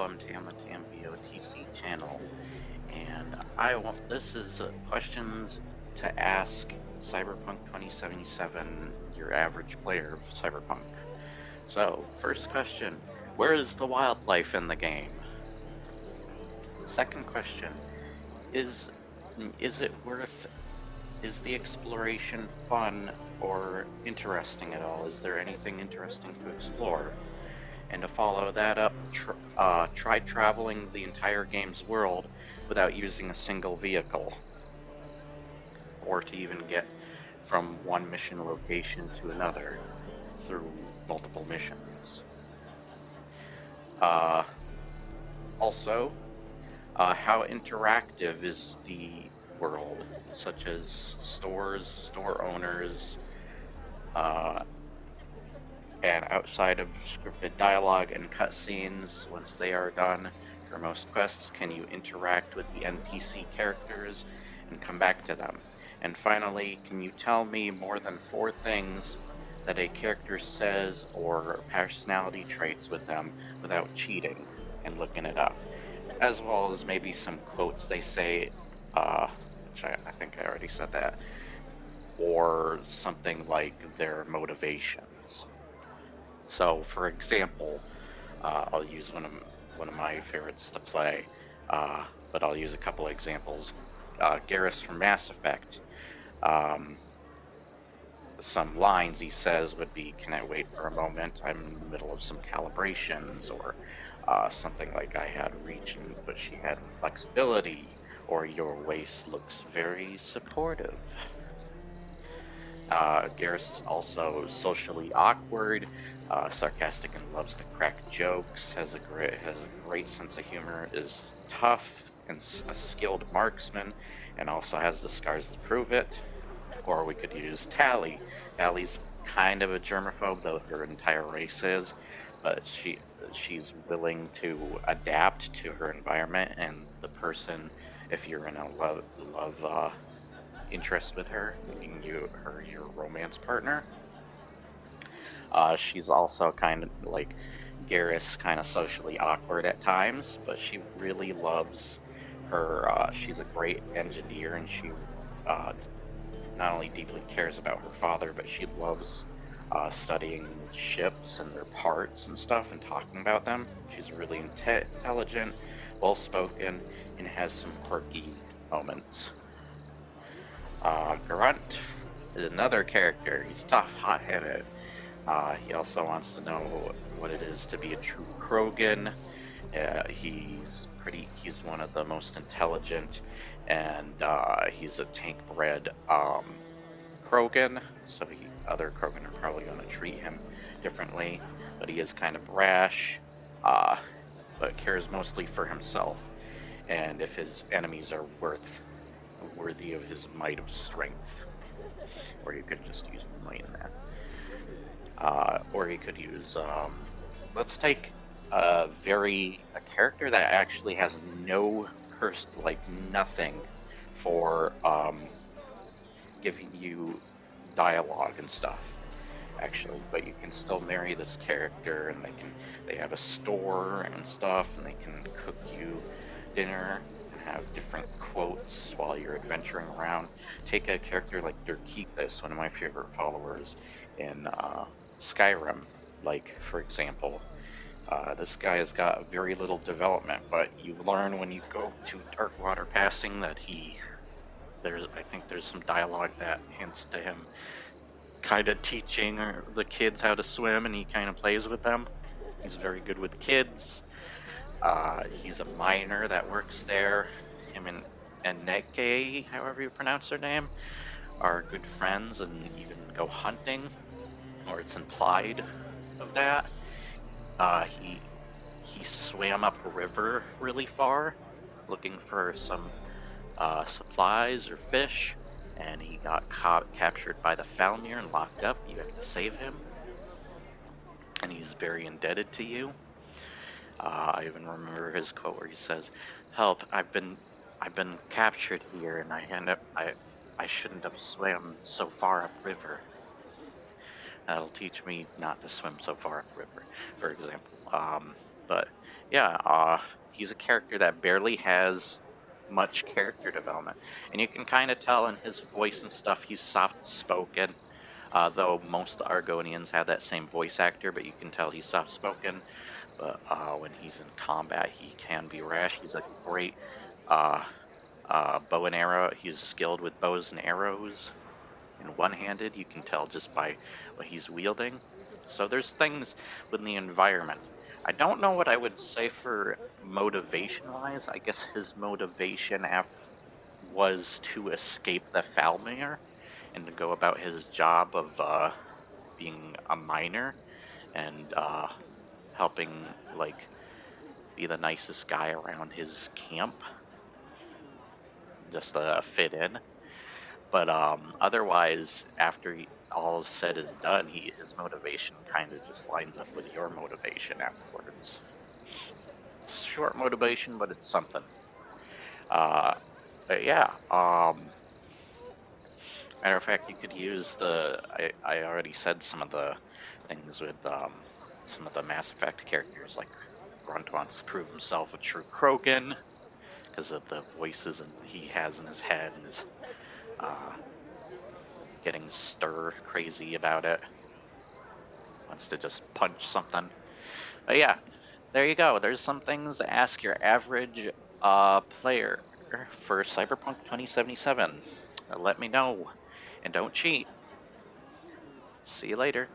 from the TamBoTC channel, and this is questions to ask Cyberpunk 2077, your average player of Cyberpunk. So, first question, where is the wildlife in the game? Second question, is the exploration fun or interesting at all? Is there anything interesting to explore? And to follow that up, try traveling the entire game's world without using a single vehicle, or to even get from one mission location to another through multiple missions. Also, how interactive is the world, such as stores, store owners, and outside of scripted dialogue and cutscenes, once they are done, for most quests, can you interact with the NPC characters and come back to them? And finally, can you tell me more than 4 things that a character says or personality traits with them without cheating and looking it up? As well as maybe some quotes they say, which I think I already said that, or something like their motivations. So, for example, I'll use one of my favorites to play, but I'll use a couple of examples. Garrus from Mass Effect. Some lines he says would be, "Can I wait for a moment? I'm in the middle of some calibrations," or something like, "I had reach, but she had flexibility," or "Your waist looks very supportive." Garrus is also socially awkward, sarcastic and loves to crack jokes, has a great sense of humor, is tough and a skilled marksman, and also has the scars to prove it. Or we could use Tally. Tally's kind of a germaphobe, though her entire race is, but she's willing to adapt to her environment and the person. If you're in a love interest with her, making her your romance partner. She's also kind of like Garrus, kind of socially awkward at times, but she really loves her. She's a great engineer, and she not only deeply cares about her father, but she loves studying ships and their parts and stuff and talking about them. She's really intelligent, well-spoken, and has some quirky moments. Grunt is another character. He's tough, hot-headed. He also wants to know what it is to be a true Krogan. He's one of the most intelligent, and he's a tank-bred Krogan, so other Krogan are probably going to treat him differently, but he is kind of brash, but cares mostly for himself, and if his enemies are worthy of his might of strength. Or you could just use might in that. Or you could use, let's take a character that actually has nothing for giving you dialogue and stuff, actually, but you can still marry this character, and they have a store and stuff, and they can cook you dinner and have different quotes while you're adventuring around. Take a character like Dirkethis, one of my favorite followers in Skyrim, like, for example. This guy has got very little development, but you learn when you go to Darkwater Passing that I think there's some dialogue that hints to him kind of teaching the kids how to swim, and he kind of plays with them. He's very good with kids. He's a miner that works there. Him and Neke, however you pronounce their name, are good friends and even go hunting, or it's implied of that. He swam up a river really far looking for some supplies or fish, and he got captured by the Falmir and locked up. You have to save him, and he's very indebted to you. I even remember his quote where he says, "Help! I've been captured here, and I shouldn't have swam so far upriver. That'll teach me not to swim so far upriver," for example. But yeah, he's a character that barely has much character development, and you can kind of tell in his voice and stuff he's soft spoken. Though most Argonians have that same voice actor, but you can tell he's soft spoken. But when he's in combat, he can be rash. He's a great uh, bow and arrow. He's skilled with bows and arrows. And one-handed, you can tell just by what he's wielding. So there's things with the environment. I don't know what I would say for motivation-wise. I guess his motivation was to escape the Falmir and to go about his job of being a miner and helping, like, be the nicest guy around his camp, just to fit in. But otherwise, after all is said and done, his motivation kind of just lines up with your motivation afterwards. It's short motivation, but it's something. But yeah, matter of fact, you could use I already said some of the things with some of the Mass Effect characters, like Grunt wants to prove himself a true Krogan because of the voices he has in his head and his getting stir crazy about it. Wants to just punch something. But yeah, there you go. There's some things to ask your average player for Cyberpunk 2077. Let me know. And don't cheat. See you later.